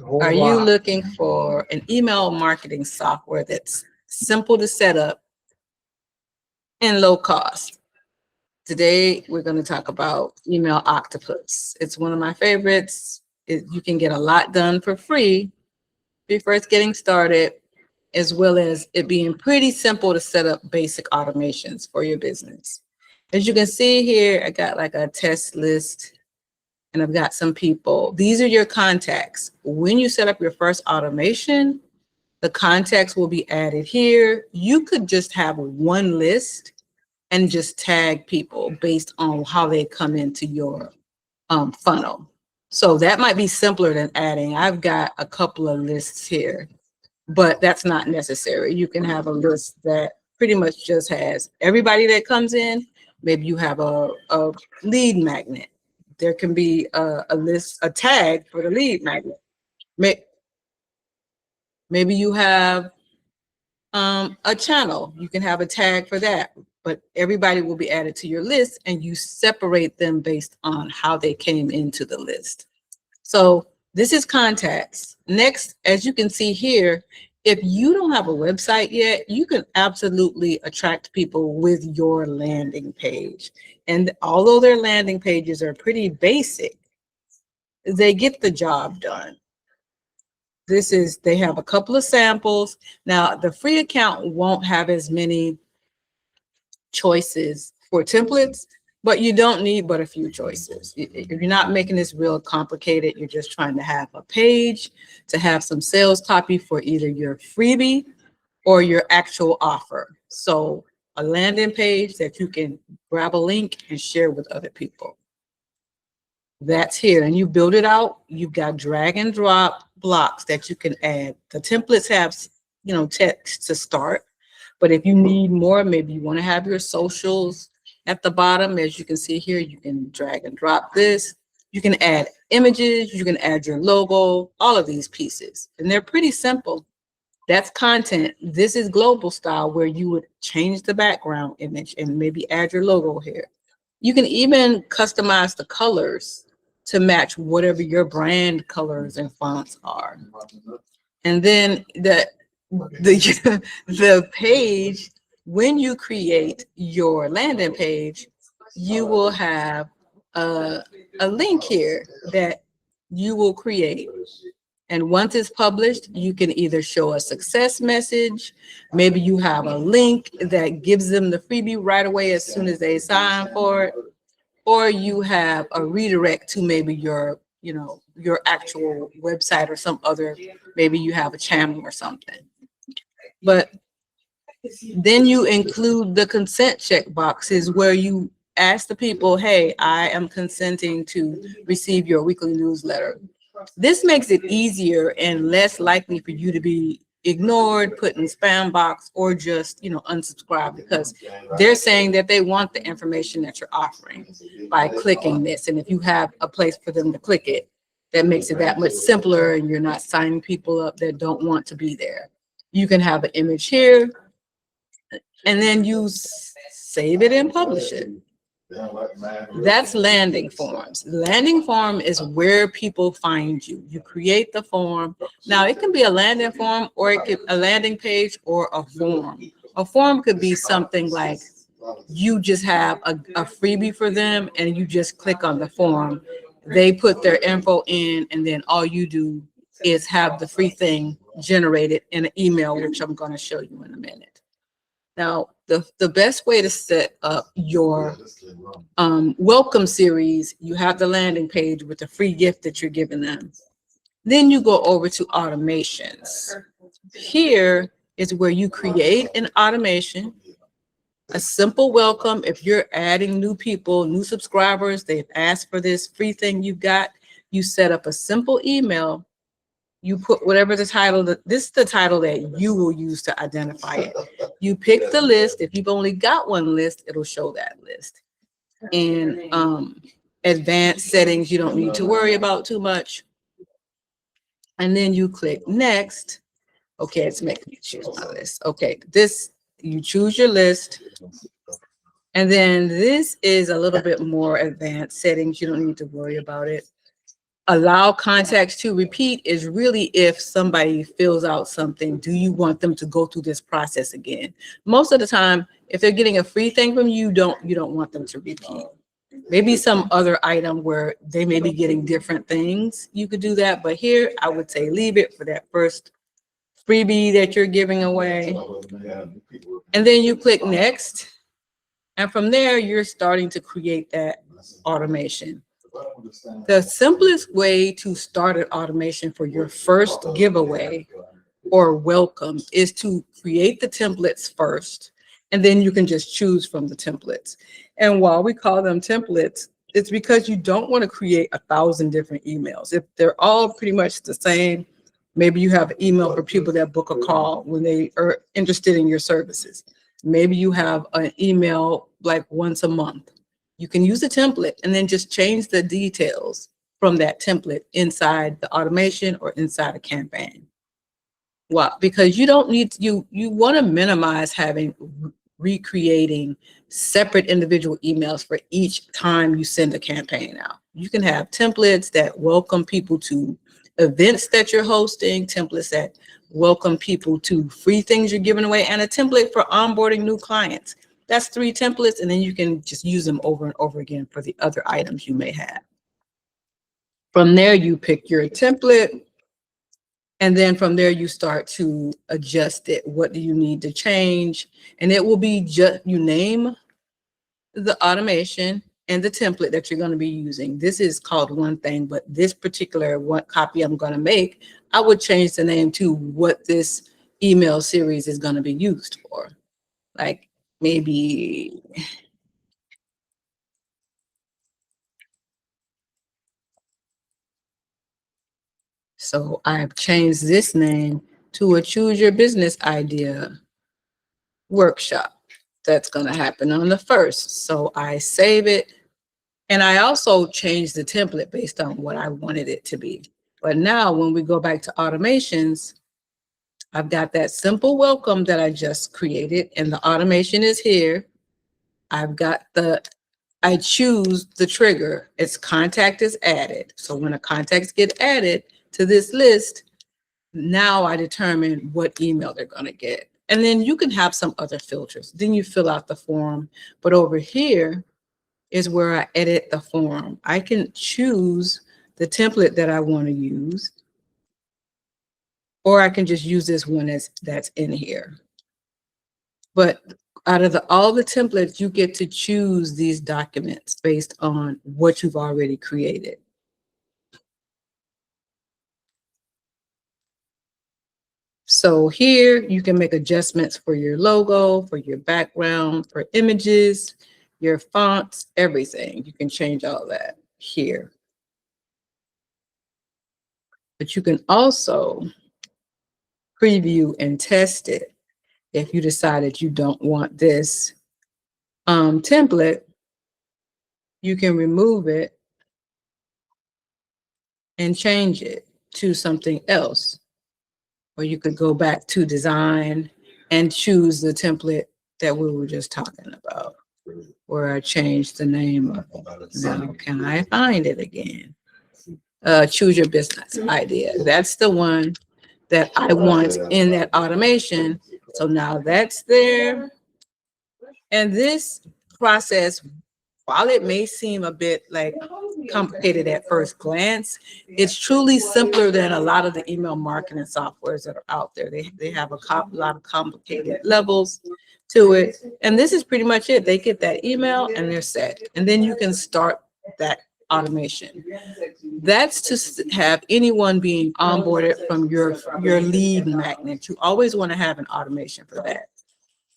Are you looking for an email marketing software that's simple to set up and low cost? Today, we're going to talk about Email Octopus. It's one of my favorites. You can get a lot done for free if you're first getting started, as well as it being pretty simple to set up basic automations for your business. As you can see here, I got like a test list and I've got some people. These are your contacts. When you set up your first automation, the contacts will be added here. You could just have one list and just tag people based on how they come into your funnel. So that might be simpler than adding. I've got a couple of lists here, but that's not necessary. You can have a list that pretty much just has everybody that comes in. Maybe you have a lead magnet. There can be a list, a tag for the lead magnet. Maybe you have a channel. You can have a tag for that, but everybody will be added to your list and you separate them based on how they came into the list. So this is contacts. Next, as you can see here, if you don't have a website yet, you can absolutely attract people with your landing page. And although their landing pages are pretty basic, they get the job done. They have a couple of samples. Now, the free account won't have as many choices for templates, but you don't need but a few choices. If you're not making this real complicated, you're just trying to have a page, to have some sales copy for either your freebie or your actual offer. So a landing page that you can grab a link and share with other people. That's here, and you build it out. You've got drag and drop blocks that you can add. The templates have, text to start, but if you need more, maybe you want to have your socials at the bottom. As you can see here, you can drag and drop this. You can add images, you can add your logo, all of these pieces, and they're pretty simple. That's content. This is global style, where you would change the background image and maybe add your logo here. You can even customize the colors to match whatever your brand colors and fonts are. And then the page, when you create your landing page, you will have a link here that you will create. And once it's published, you can either show a success message. Maybe you have a link that gives them the freebie right away as soon as they sign for it. Or you have a redirect to maybe your actual website or some other, maybe you have a channel or something. But then you include the consent check boxes where you ask the people, hey, I am consenting to receive your weekly newsletter. This makes it easier and less likely for you to be ignored, put in spam box, or just unsubscribe, because they're saying that they want the information that you're offering by clicking this. And if you have a place for them to click it, that makes it that much simpler, and you're not signing people up that don't want to be there. You can have an image here, and then you save it and publish it. That's landing forms. Landing form is where people find you. You create the form. Now it can be a landing form, or it could a landing page, or a form. A form could be something like you just have a freebie for them and you just click on the form. They put their info in, and then all you do is have the free thing generated in an email, which I'm going to show you in a minute. Now, the best way to set up your welcome series, you have the landing page with the free gift that you're giving them. Then you go over to automations. Here is where you create an automation, a simple welcome. If you're adding new people, new subscribers, they've asked for this free thing you've got, you set up a simple email. You put whatever the title, this is the title that you will use to identify it. You pick the list. If you've only got one list, it'll show that list. And advanced settings, you don't need to worry about too much. And then you click next. Okay, it's making me choose my list. Okay, you choose your list. And then this is a little bit more advanced settings. You don't need to worry about it. Allow contacts to repeat is really if somebody fills out something, do you want them to go through this process again? Most of the time, if they're getting a free thing from you, you don't want them to repeat. Maybe some other item where they may be getting different things, you could do that. But here, I would say leave it for that first freebie that you're giving away. And then you click next. And from there, you're starting to create that automation. The simplest way to start an automation for your first giveaway or welcome is to create the templates first, and then you can just choose from the templates. And while we call them templates, it's because you don't want to create 1,000 different emails. If they're all pretty much the same, maybe you have an email for people that book a call when they are interested in your services. Maybe you have an email like once a month. You can use a template and then just change the details from that template inside the automation or inside a campaign. Well, because you don't need to, you want to minimize having recreating separate individual emails for each time you send a campaign out. You can have templates that welcome people to events that you're hosting, templates that welcome people to free things you're giving away, and a template for onboarding new clients. That's 3 templates, and then you can just use them over and over again for the other items you may have. From there, you pick your template, and then from there, you start to adjust it. What do you need to change? And it will be just, you name the automation and the template that you're going to be using. This is called one thing, but this particular one copy I'm going to make, I would change the name to what this email series is going to be used for. Like maybe so I've changed this name to a Choose Your Business Idea workshop. That's going to happen on the 1st. So I save it. And I also changed the template based on what I wanted it to be. But now when we go back to automations, I've got that simple welcome that I just created, and the automation is here. I've got I choose the trigger. Its contact is added. So when a contacts get added to this list, now I determine what email they're going to get. And then you can have some other filters. Then you fill out the form. But over here is where I edit the form. I can choose the template that I want to use, or I can just use this one that's in here. But out of all the templates, you get to choose these documents based on what you've already created. So here you can make adjustments for your logo, for your background, for images, your fonts, everything. You can change all that here. But you can also preview and test it. If you decided you don't want this template, you can remove it and change it to something else. Or you could go back to design and choose the template that we were just talking about, where I changed the name of it. Now, can I find it again? Choose Your Business Idea. That's the one that I want in that automation. So now that's there. And this process, while it may seem a bit like complicated at first glance, it's truly simpler than a lot of the email marketing softwares that are out there. They have a lot of complicated levels to it. And this is pretty much it. They get that email and they're set. And then you can start that automation. That's to have anyone being onboarded from your lead magnet. You always want to have an automation for that.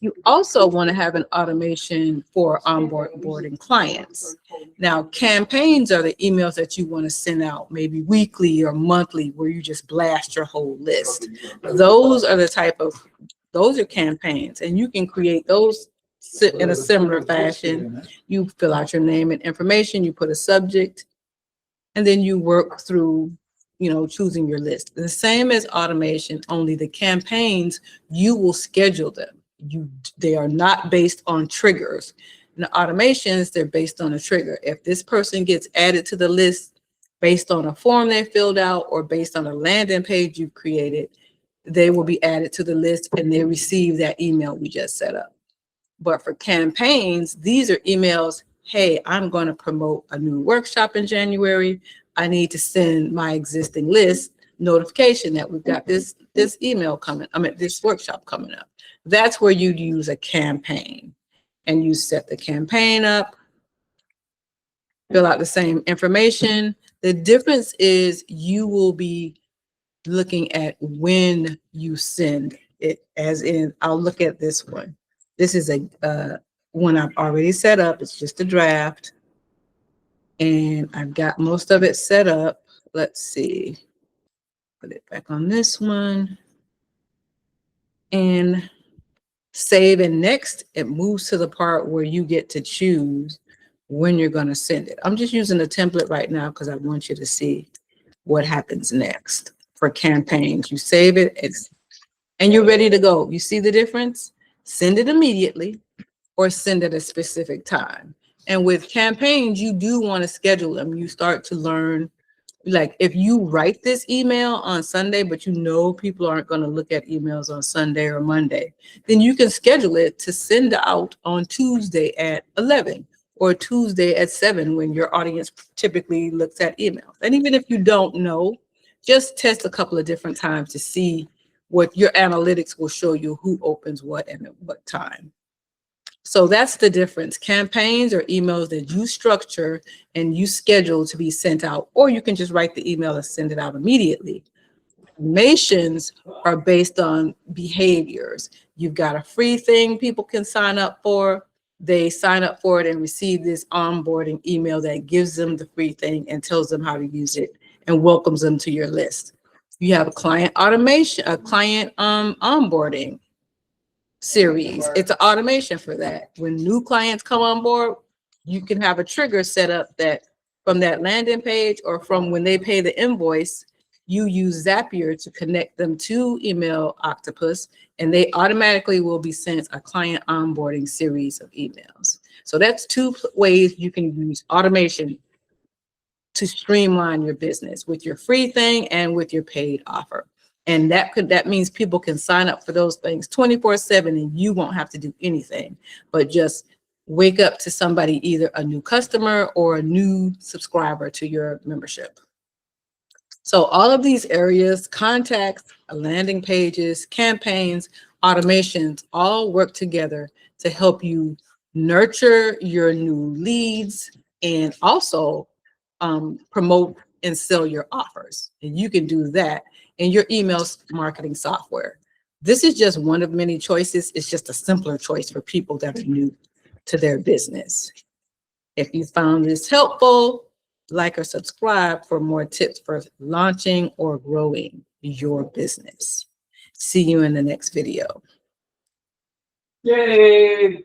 You also want to have an automation for onboarding clients. Now, campaigns are the emails that you want to send out maybe weekly or monthly, where you just blast your whole list. Those are campaigns, and you can create those in a similar fashion. You fill out your name and information, you put a subject, and then you work through, choosing your list. The same as automation, only the campaigns, you will schedule them. They are not based on triggers. In the automations, they're based on a trigger. If this person gets added to the list based on a form they filled out or based on a landing page you've created, they will be added to the list and they receive that email we just set up. But for campaigns, these are emails. Hey, I'm going to promote a new workshop in January. I need to send my existing list notification that we've got this email coming, this workshop coming up. That's where you'd use a campaign, and you set the campaign up, fill out the same information. The difference is you will be looking at when you send it, as in, I'll look at this one. This is a one I've already set up. It's just a draft. And I've got most of it set up. Let's see. Put it back on this one. And save. And next, it moves to the part where you get to choose when you're going to send it. I'm just using a template right now because I want you to see what happens next. For campaigns, you save it, and you're ready to go. You see the difference? Send it immediately or send at a specific time. And with campaigns, you do want to schedule them. You start to learn, like if you write this email on Sunday, but you know people aren't going to look at emails on Sunday or Monday, then you can schedule it to send out on Tuesday at 11 or Tuesday at 7 when your audience typically looks at emails. And even if you don't know, just test a couple of different times to see what your analytics will show you who opens what and at what time. So that's the difference. Campaigns are emails that you structure and you schedule to be sent out, or you can just write the email and send it out immediately. Automations are based on behaviors. You've got a free thing people can sign up for. They sign up for it and receive this onboarding email that gives them the free thing and tells them how to use it and welcomes them to your list. You have a client automation, a client onboarding series. It's an automation for that. When new clients come on board, you can have a trigger set up that from that landing page or from when they pay the invoice, you use Zapier to connect them to Email Octopus, and they automatically will be sent a client onboarding series of emails. So that's two ways you can use automation to streamline your business, with your free thing and with your paid offer. And that means people can sign up for those things 24/7 and you won't have to do anything but just wake up to somebody, either a new customer or a new subscriber to your membership. So all of these areas, contacts, landing pages, campaigns, automations, all work together to help you nurture your new leads and also promote and sell your offers. And you can do that in your email marketing software. This is just one of many choices. It's just a simpler choice for people that are new to their business. If you found this helpful, like or subscribe for more tips for launching or growing your business. See you in the next video. Yay!